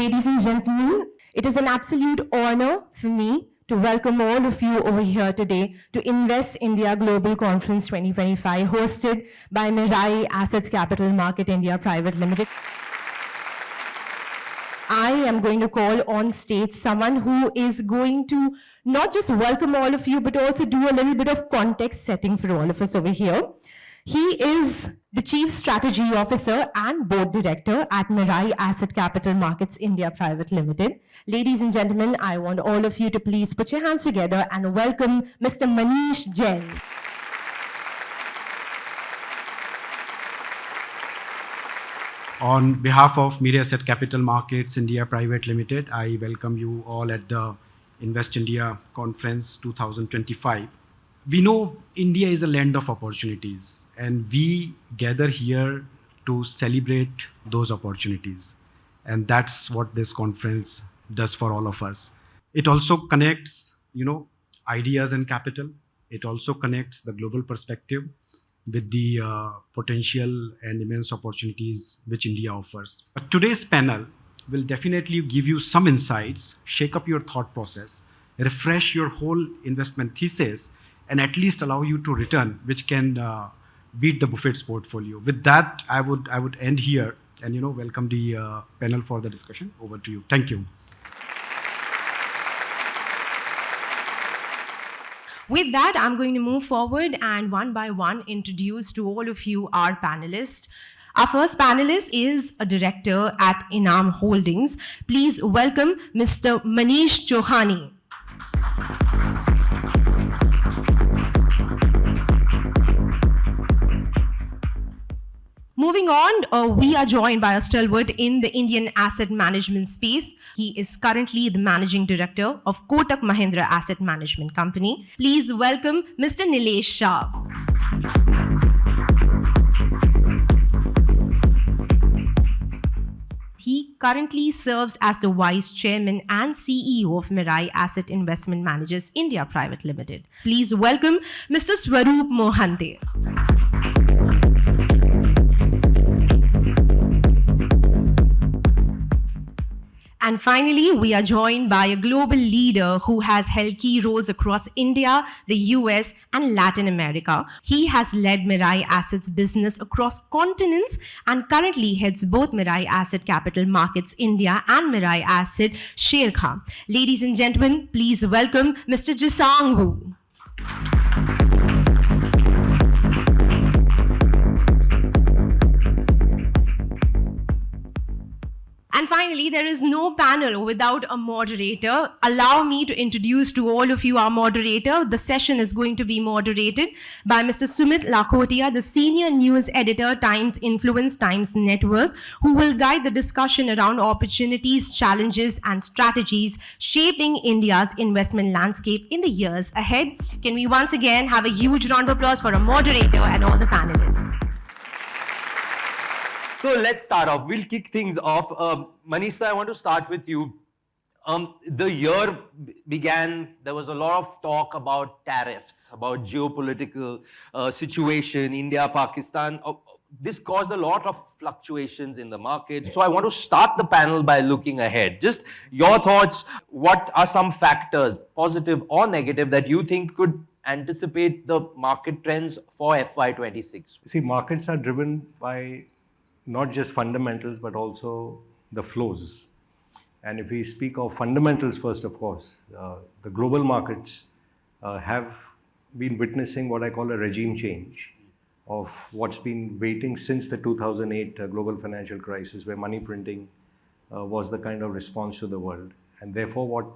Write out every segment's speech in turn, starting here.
Ladies and gentlemen, it is an absolute honor for me to welcome all of you over here today to Invest India Global Conference 2025, hosted by Mirae Asset Capital Market India Private Limited. I am going to call on stage someone who is going to not just welcome all of you, but also do a little bit of context setting for all of us over here. He is the Chief Strategy Officer and Board Director at Mirae Asset Capital Markets India Private Limited. Ladies and gentlemen, I want all of you to please put your hands together and welcome Mr. Manish Jain. On behalf of Mirae Asset Capital Markets India Private Limited, I welcome you all at the Invest India Conference 2025. We know India is a land of opportunities, and we gather here to celebrate those opportunities. And that's what this conference does for all of us. It also connects, ideas and capital. It also connects the global perspective with the potential and immense opportunities which India offers. But today's panel will definitely give you some insights, shake up your thought process, refresh your whole investment thesis, and at least allow you to return, which can beat the Buffett's portfolio. With that, I would end here and welcome the panel for the discussion. Over to you. Thank you. With that, I'm going to move forward and one by one introduce to all of you our panelists. Our first panelist is a director at Inam Holdings. Please welcome Mr. Manish Chauhani. Moving on, we are joined by a stalwart in the Indian asset management space. He is currently the managing director of Kotak Mahindra Asset Management Company. Please welcome Mr. Nilesh Shah. He currently serves as the Vice Chairman and CEO of Mirae Asset Investment Managers India Private Limited. Please welcome Mr. Swaroop Mohante. And finally, we are joined by a global leader who has held key roles across India, the US, and Latin America. He has led Mirae Asset's business across continents and currently heads both Mirae Asset Capital Markets India and Mirae Asset Sherkha. Ladies and gentlemen, please welcome Mr. Jisang Wu. And finally, there is no panel without a moderator. Allow me to introduce to all of you our moderator. The session is going to be moderated by Mr. Sumit Lakhotia, the Senior News Editor, Times Influence Times Network, who will guide the discussion around opportunities, challenges, and strategies shaping India's investment landscape in the years ahead. Can we once again have a huge round of applause for a moderator and all the panelists? So let's start off. We'll kick things off. Manisha, I want to start with you. The year began, there was a lot of talk about tariffs, about geopolitical situation, India, Pakistan. This caused a lot of fluctuations in the market. So I want to start the panel by looking ahead. Just your thoughts, what are some factors, positive or negative, that you think could anticipate the market trends for FY26? See, markets are driven by not just fundamentals, but also the flows. And if we speak of fundamentals first, of course, the global markets have been witnessing what I call a regime change of what's been waiting since the 2008 global financial crisis, where money printing was the kind of response to the world. And therefore, what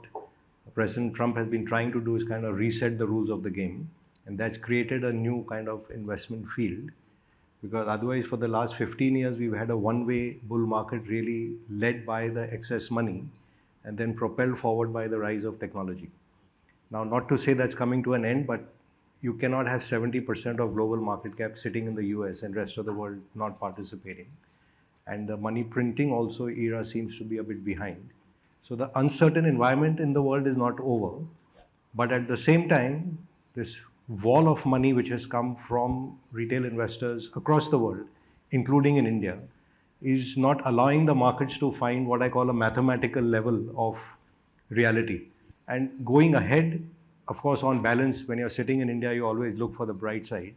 President Trump has been trying to do is kind of reset the rules of the game. And that's created a new kind of investment field. Because otherwise, for the last 15 years, we've had a one-way bull market really led by the excess money and then propelled forward by the rise of technology. Now, not to say that's coming to an end, but you cannot have 70% of global market cap sitting in the US and rest of the world not participating. And the money printing also era seems to be a bit behind. So the uncertain environment in the world is not over. But at the same time, this wall of money which has come from retail investors across the world, including in India, is not allowing the markets to find what I call a mathematical level of reality. And going ahead, of course, on balance, when you're sitting in India, you always look for the bright side.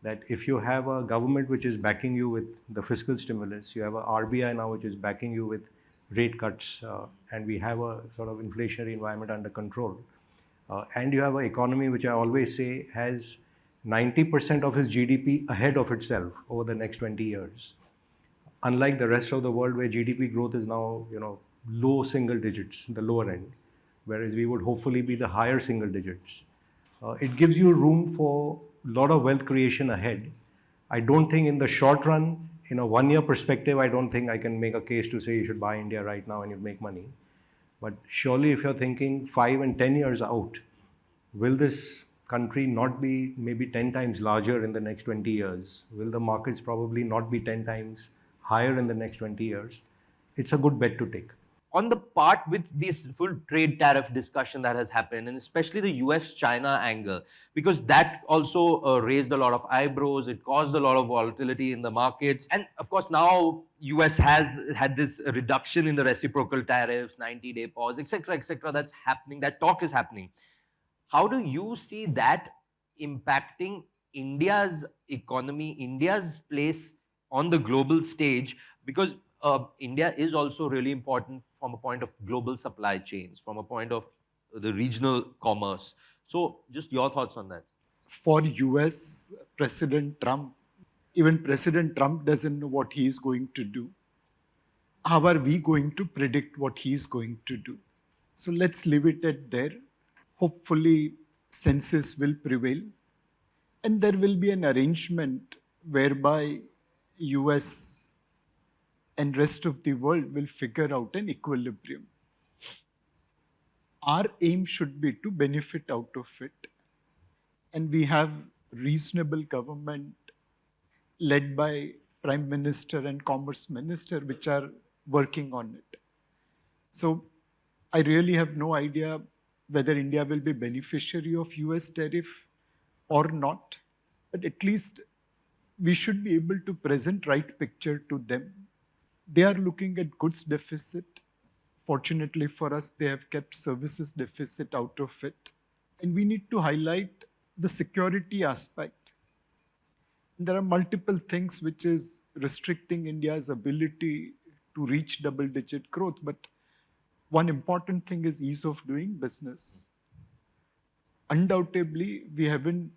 That if you have a government which is backing you with the fiscal stimulus, you have a RBI now which is backing you with rate cuts, and we have a sort of inflationary environment under control, and you have an economy which I always say has 90% of its GDP ahead of itself over the next 20 years. Unlike the rest of the world where GDP growth is now, low single digits, the lower end, whereas we would hopefully be the higher single digits. It gives you room for a lot of wealth creation ahead. I don't think in the short run, in a 1 year perspective, I don't think I can make a case to say you should buy India right now and you'll make money. But surely if you're thinking 5 and 10 years out, will this country not be maybe 10 times larger in the next 20 years? Will the markets probably not be 10 times higher in the next 20 years? It's a good bet to take. On the part with this full trade tariff discussion that has happened, and especially the US-China angle, because that also raised a lot of eyebrows, it caused a lot of volatility in the markets. And of course, now US has had this reduction in the reciprocal tariffs, 90-day pause, etc., that's happening, that talk is happening. How do you see that impacting India's economy, India's place on the global stage? Because India is also really important from a point of global supply chains, from a point of the regional commerce. So just your thoughts on that. For US President Trump, even President Trump doesn't know what he is going to do. How are we going to predict what he is going to do? So let's leave it at there. Hopefully senses will prevail and there will be an arrangement whereby US and rest of the world will figure out an equilibrium. Our aim should be to benefit out of it. And we have reasonable government led by Prime Minister and Commerce Minister which are working on it. So I really have no idea whether India will be beneficiary of US tariff or not. But at least we should be able to present right picture to them. They are looking at goods deficit. Fortunately for us, they have kept services deficit out of it. And we need to highlight the security aspect. There are multiple things which is restricting India's ability to reach double-digit growth. But one important thing is ease of doing business. Undoubtedly, we haven't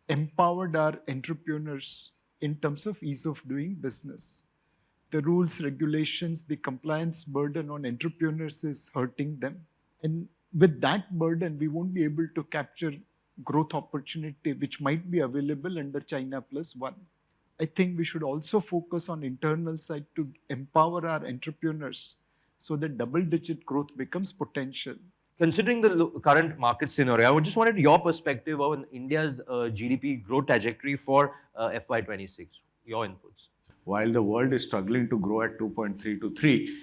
empowered our entrepreneurs in terms of ease of doing business. The rules, regulations, the compliance burden on entrepreneurs is hurting them. And with that burden, we won't be able to capture growth opportunity which might be available under China Plus One. I think we should also focus on internal side to empower our entrepreneurs so that double-digit growth becomes potential. Considering the current market scenario, I just wanted your perspective on India's GDP growth trajectory for FY26, your inputs. While the world is struggling to grow at 2.3 to 3,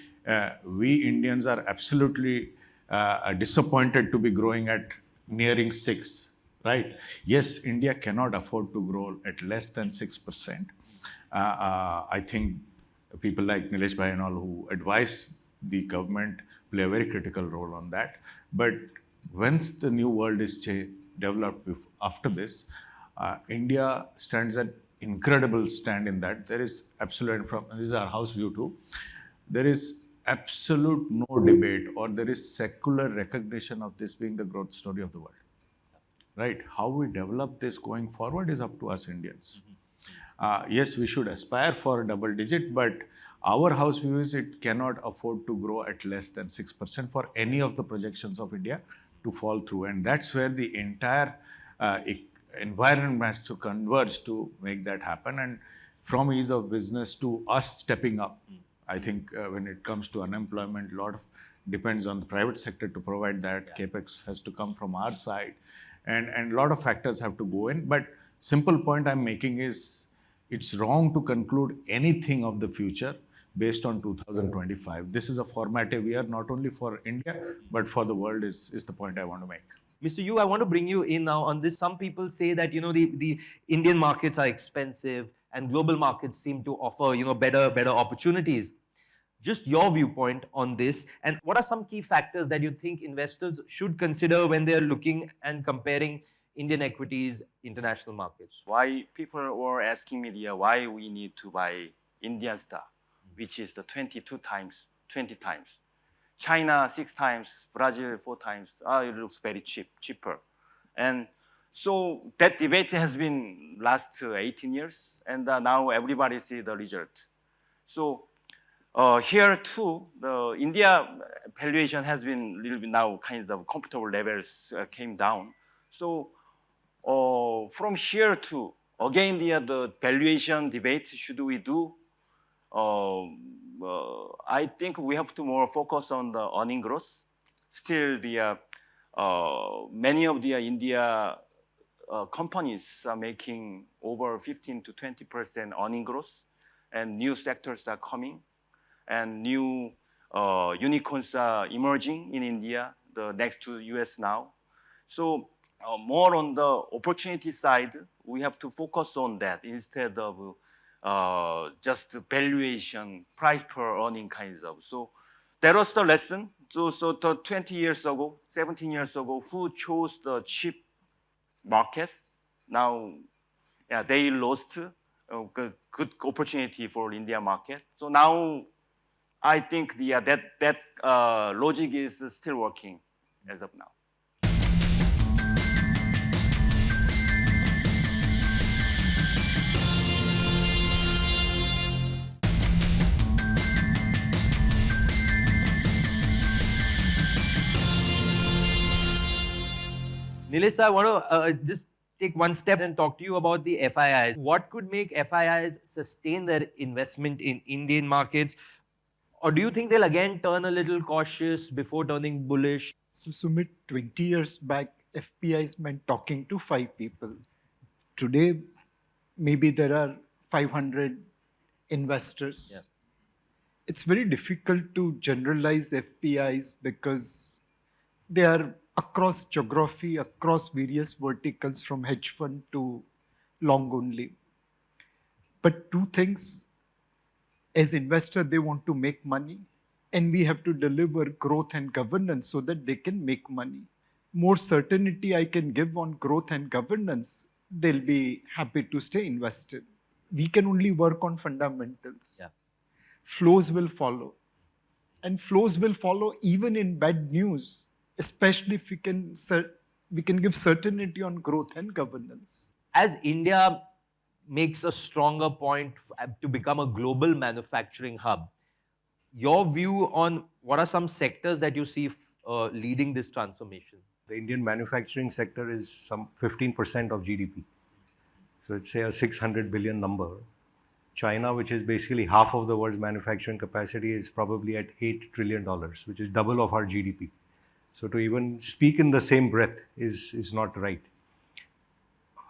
we Indians are absolutely disappointed to be growing at nearing 6, right? Yes, India cannot afford to grow at less than 6%. I think people like Nilesh Bhai and all who advise the government play a very critical role on that. But once the new world is developed after this, India stands at incredible stand in that. There is absolute, from this is our house view too, there is absolute no debate or there is secular recognition of this being the growth story of the world. Right? How we develop this going forward is up to us Indians. Yes, we should aspire for a double digit, but our house view is it cannot afford to grow at less than 6% for any of the projections of India to fall through. And that's where the entire environment has to converge to make that happen. And from ease of business to us stepping up, I think when it comes to unemployment, a lot of depends on the private sector to provide that. CapEx has to come from our side. And a lot of factors have to go in. But simple point I'm making is it's wrong to conclude anything of the future based on 2025. This is a formative year, not only for India, but for the world is the point I want to make. Mr. Yu, I want to bring you in now on this. Some people say that, the Indian markets are expensive and global markets seem to offer, better opportunities. Just your viewpoint on this, and what are some key factors that you think investors should consider when they're looking and comparing Indian equities, international markets? Why people were asking me why we need to buy Indian stock, which is the 22 times, 20 times. China 6 times, Brazil 4 times. It looks very cheaper. And so that debate has been last 18 years, and now everybody see the result. So here too, the India valuation has been a little bit now kinds of comfortable levels came down. So from here to again the valuation debate, should we do? I think we have to more focus on the earning growth. Still, many of the India companies are making over 15 to 20% earning growth, and new sectors are coming, and new unicorns are emerging in India, the next to US now. So more on the opportunity side, we have to focus on that instead of just valuation, price per earning kinds of. So that was the lesson. So the 20 years ago, 17 years ago, who chose the cheap markets? Now, yeah, they lost good opportunity for India market. So now, I think that logic is still working as of now. Nilesh, I want to just take one step and talk to you about the FIIs. What could make FIIs sustain their investment in Indian markets? Or do you think they'll again turn a little cautious before turning bullish? So, Sumit, 20 years back, FPIs meant talking to 5 people. Today, maybe there are 500 investors. Yeah. It's very difficult to generalize FPIs because they are across geography, across various verticals, from hedge fund to long only. But two things: as investor, they want to make money, and we have to deliver growth and governance so that they can make money. More certainty I can give on growth and governance, they'll be happy to stay invested. We can only work on fundamentals. Yeah. Flows will follow. And flows will follow even in bad news, especially if we can give certainty on growth and governance. As India makes a stronger point to become a global manufacturing hub, your view on what are some sectors that you see leading this transformation? The Indian manufacturing sector is some 15% of GDP. So it's say a 600 billion number. China, which is basically half of the world's manufacturing capacity, is probably at $8 trillion, which is double of our GDP. So to even speak in the same breath is not right.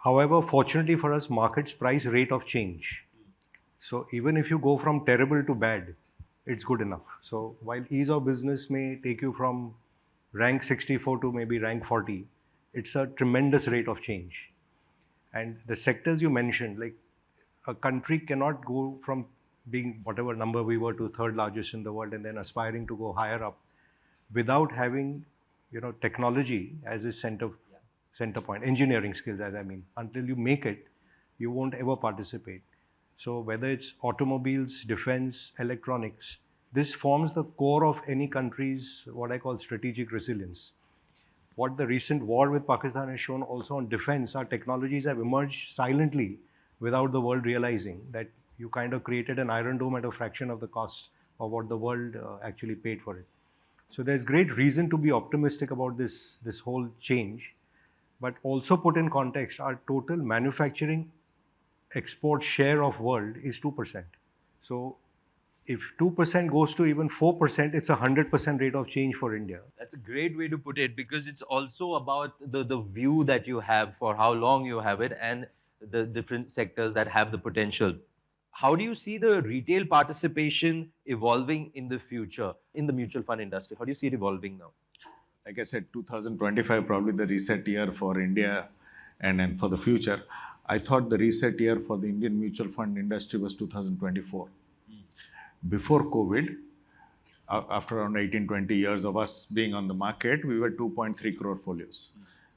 However, fortunately for us, markets price rate of change. So even if you go from terrible to bad, it's good enough. So while ease of business may take you from rank 64 to maybe rank 40, it's a tremendous rate of change. And the sectors you mentioned, like a country cannot go from being whatever number we were to third largest in the world and then aspiring to go higher up without having, technology as its center point, engineering skills, as I mean. Until you make it, you won't ever participate. So whether it's automobiles, defense, electronics, this forms the core of any country's what I call strategic resilience. What the recent war with Pakistan has shown also on defense, our technologies have emerged silently without the world realizing that you kind of created an Iron Dome at a fraction of the cost of what the world actually paid for it. So there's great reason to be optimistic about this whole change, but also put in context, our total manufacturing export share of world is 2%. So if 2% goes to even 4%, it's a 100% rate of change for India. That's a great way to put it, because it's also about the view that you have for how long you have it and the different sectors that have the potential. How do you see the retail participation evolving in the future in the mutual fund industry? How do you see it evolving now? Like I said, 2025 probably the reset year for India and for the future. I thought the reset year for the Indian mutual fund industry was 2024. Before COVID, after around 18, 20 years of us being on the market, we were 2.3 crore folios.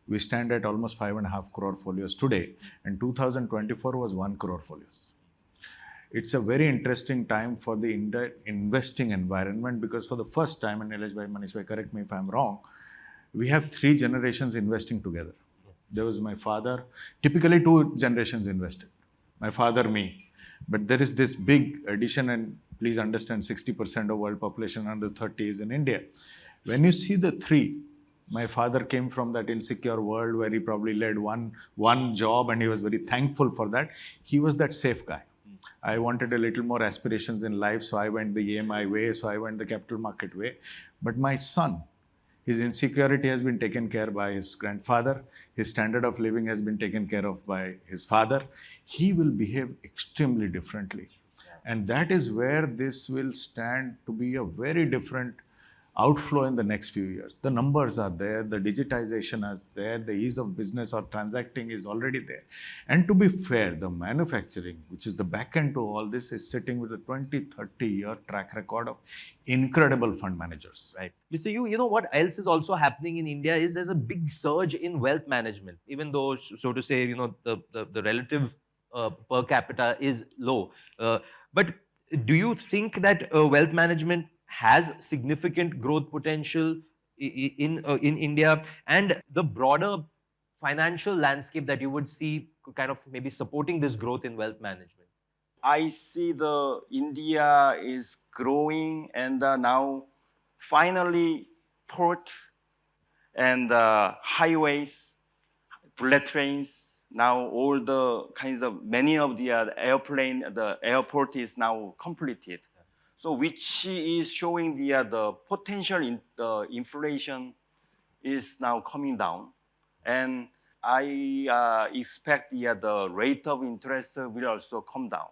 We stand at almost 5.5 crore folios today, and 2024 was 1 crore folios. It's a very interesting time for the investing environment, because for the first time, and Nilesh bhai, Manish bhai, correct me if I'm wrong, we have 3 generations investing together. There was my father, typically 2 generations invested, my father, me. But there is this big addition, and please understand 60% of world population under 30 is in India. When you see the 3, my father came from that insecure world where he probably led one job, and he was very thankful for that. He was that safe guy. I wanted a little more aspirations in life, so I went the EMI way, so I went the capital market way. But my son, his insecurity has been taken care by his grandfather. His standard of living has been taken care of by his father. He will behave extremely differently. And that is where this will stand to be a very different outflow in the next few years. The numbers are there, the digitization is there, the ease of business or transacting is already there. And to be fair, the manufacturing, which is the back end to all this, is sitting with a 20, 30-year track record of incredible fund managers. Right. Mr. Yu, you know what else is also happening in India is there's a big surge in wealth management, even though, so to say, the relative per capita is low. But do you think that wealth management has significant growth potential in India, and the broader financial landscape that you would see kind of maybe supporting this growth in wealth management? I see the India is growing, and now finally port and highways, bullet trains, now all the kinds of, many of the the airport is now completed. So which is showing the potential inflation is now coming down. And I expect the rate of interest will also come down.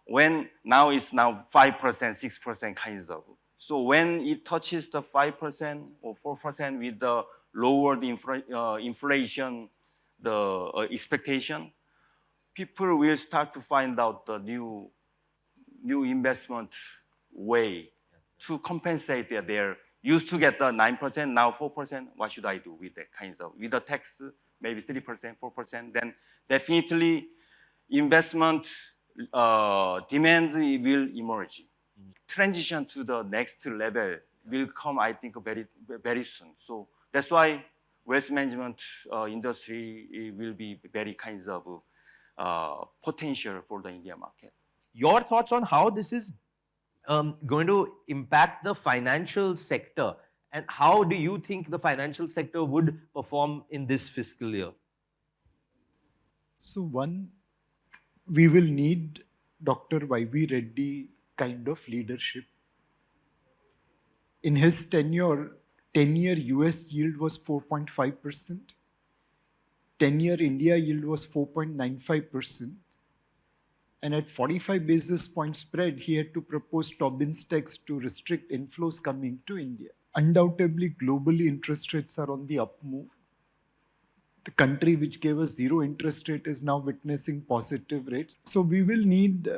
When now it's now 5%, 6% kinds of. So when it touches the 5% or 4% with the lowered inflation, the expectation, people will start to find out the new investment way to compensate their used to get the 9%, now 4%. What should I do with that kinds of, with the tax, maybe 3%, 4%, then definitely investment demand will emerge. Transition to the next level will come, I think, very, very soon. So that's why wealth management industry will be very kinds of potential for the India market. Your thoughts on how this is going to impact the financial sector, and how do you think the financial sector would perform in this fiscal year? So one, we will need Dr. Y.V. Reddy kind of leadership. In his tenure, 10-year US yield was 4.5%. 10-year India yield was 4.95%. And at 45 basis point spread, he had to propose Tobin's tax to restrict inflows coming to India. Undoubtedly, globally, interest rates are on the up move. The country which gave us zero interest rate is now witnessing positive rates. So we will need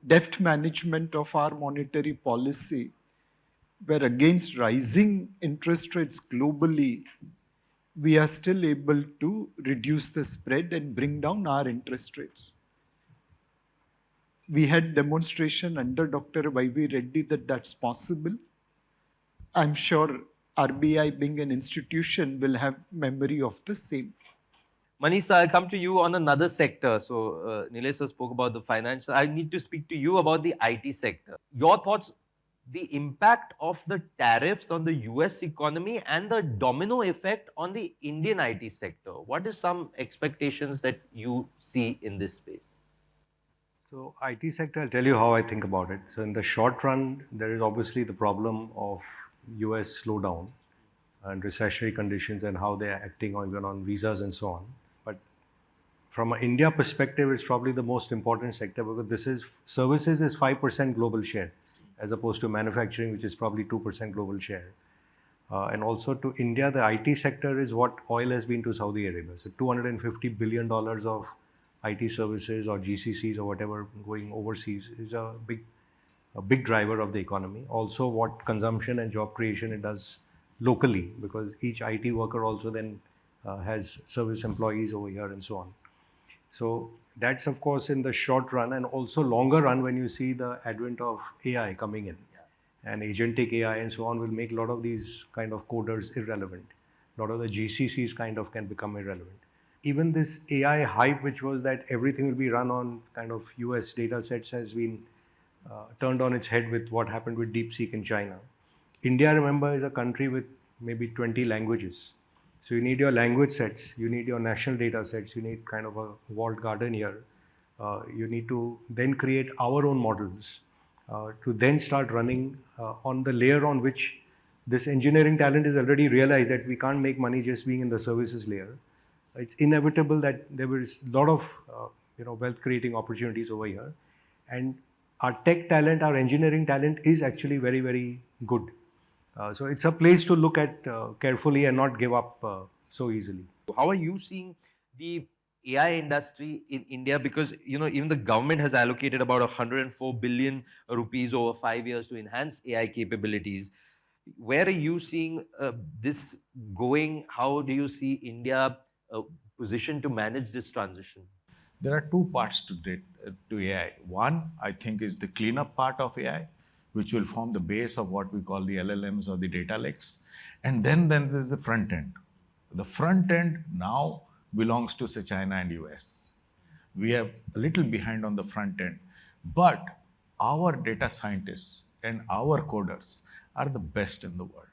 deft management of our monetary policy, where against rising interest rates globally, we are still able to reduce the spread and bring down our interest rates. We had demonstration under Dr. Y.V. Reddy that that's possible. I'm sure RBI, being an institution, will have memory of the same. Manish, I'll come to you on another sector. So Nilesh spoke about the financial. I need to speak to you about the IT sector. Your thoughts, the impact of the tariffs on the US economy and the domino effect on the Indian IT sector. What are some expectations that you see in this space? So IT sector, I'll tell you how I think about it. So in the short run, there is obviously the problem of US slowdown and recessionary conditions and how they are acting on, even on visas and so on. But from an India perspective, it's probably the most important sector, because this is, services is 5% global share, as opposed to manufacturing, which is probably 2% global share. And also to India, the IT sector is what oil has been to Saudi Arabia. So $250 billion of IT services or GCCs or whatever going overseas is a big driver of the economy. Also what consumption and job creation it does locally, because each IT worker also then has service employees over here and so on. So that's of course in the short run, and also longer run when you see the advent of AI coming in. And agentic AI and so on will make a lot of these kind of coders irrelevant. A lot of the GCCs kind of can become irrelevant. Even this AI hype, which was that everything will be run on kind of US data sets, has been turned on its head with what happened with DeepSeek in China. India, remember, is a country with maybe 20 languages. So you need your language sets, you need your national data sets, you need kind of a walled garden here. You need to then create our own models to then start running on the layer on which this engineering talent is already realized that we can't make money just being in the services layer. It's inevitable that there is a lot of wealth creating opportunities over here, and our tech talent, our engineering talent is actually very, very good. So it's a place to look at carefully and not give up so easily. How are you seeing the AI industry in India? Because even the government has allocated about 104 billion rupees over 5 years to enhance AI capabilities. Where are you seeing this going? How do you see India positioned to manage this transition? There are two parts to AI. One, I think, is the cleanup part of AI, which will form the base of what we call the LLMs or the data lakes. And then there's the front end. The front end now belongs to, say, China and US. We are a little behind on the front end, but our data scientists and our coders are the best in the world.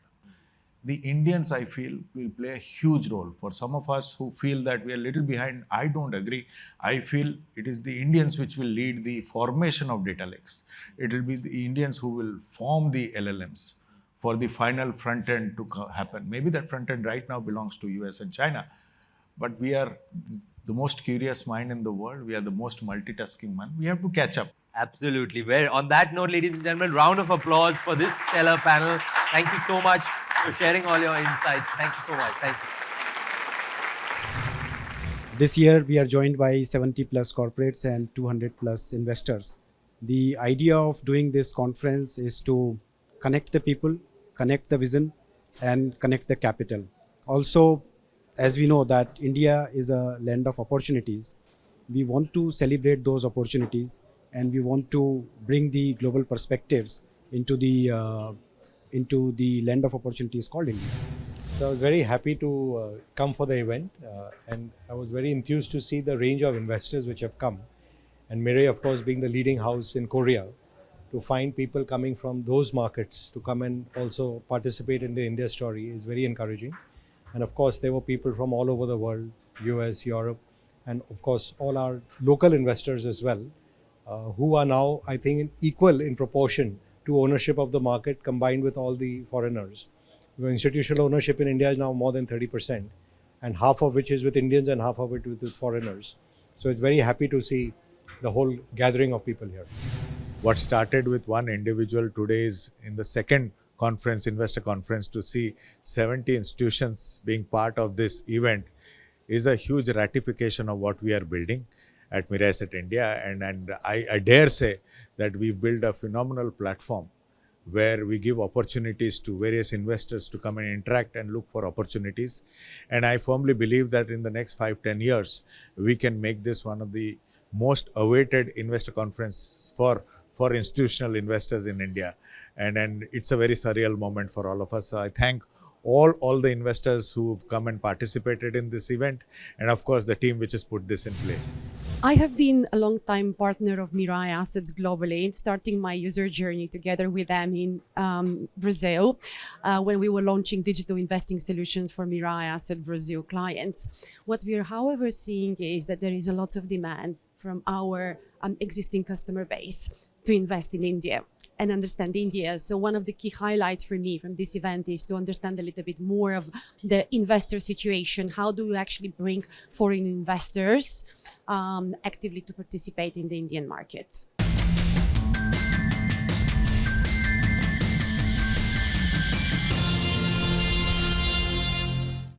The Indians, I feel, will play a huge role. For some of us who feel that we are a little behind, I don't agree. I feel it is the Indians which will lead the formation of data lakes. It will be the Indians who will form the LLMs for the final front end to happen. Maybe that front end right now belongs to US and China, but we are the most curious mind in the world. We are the most multitasking man. We have to catch up. Absolutely. Well, on that note, ladies and gentlemen, round of applause for this stellar panel. Thank you so much for sharing all your insights. Thank you so much. Thank you. This year, we are joined by 70 plus corporates and 200 plus investors. The idea of doing this conference is to connect the people, connect the vision, and connect the capital. Also, as we know that India is a land of opportunities, we want to celebrate those opportunities, and we want to bring the global perspectives into the land of opportunities called India. So I was very happy to come for the event, and I was very enthused to see the range of investors which have come. And Mirae, of course, being the leading house in Korea, to find people coming from those markets to come and also participate in the India story is very encouraging. And of course, there were people from all over the world, US, Europe, and of course, all our local investors as well, who are now, I think, equal in proportion to ownership of the market combined with all the foreigners. Institutional ownership in India is now more than 30%, and half of which is with Indians and half of it with foreigners. So it's very happy to see the whole gathering of people here. What started with one individual today is in the second conference, investor conference, to see 70 institutions being part of this event is a huge ratification of what we are building at Mirae Asset India. And I dare say that we've built a phenomenal platform where we give opportunities to various investors to come and interact and look for opportunities. And I firmly believe that in the next 5-10 years, we can make this one of the most awaited investor conference for institutional investors in India. And it's a very surreal moment for all of us. So I thank all the investors who've come and participated in this event, and of course the team which has put this in place. I have been a long-time partner of Mirae Assets globally, starting my user journey together with them in Brazil when we were launching digital investing solutions for Mirae Asset Brazil clients. What we are, however, seeing is that there is a lot of demand from our existing customer base to invest in India and understand India. So one of the key highlights for me from this event is to understand a little bit more of the investor situation. How do you actually bring foreign investors actively to participate in the Indian market?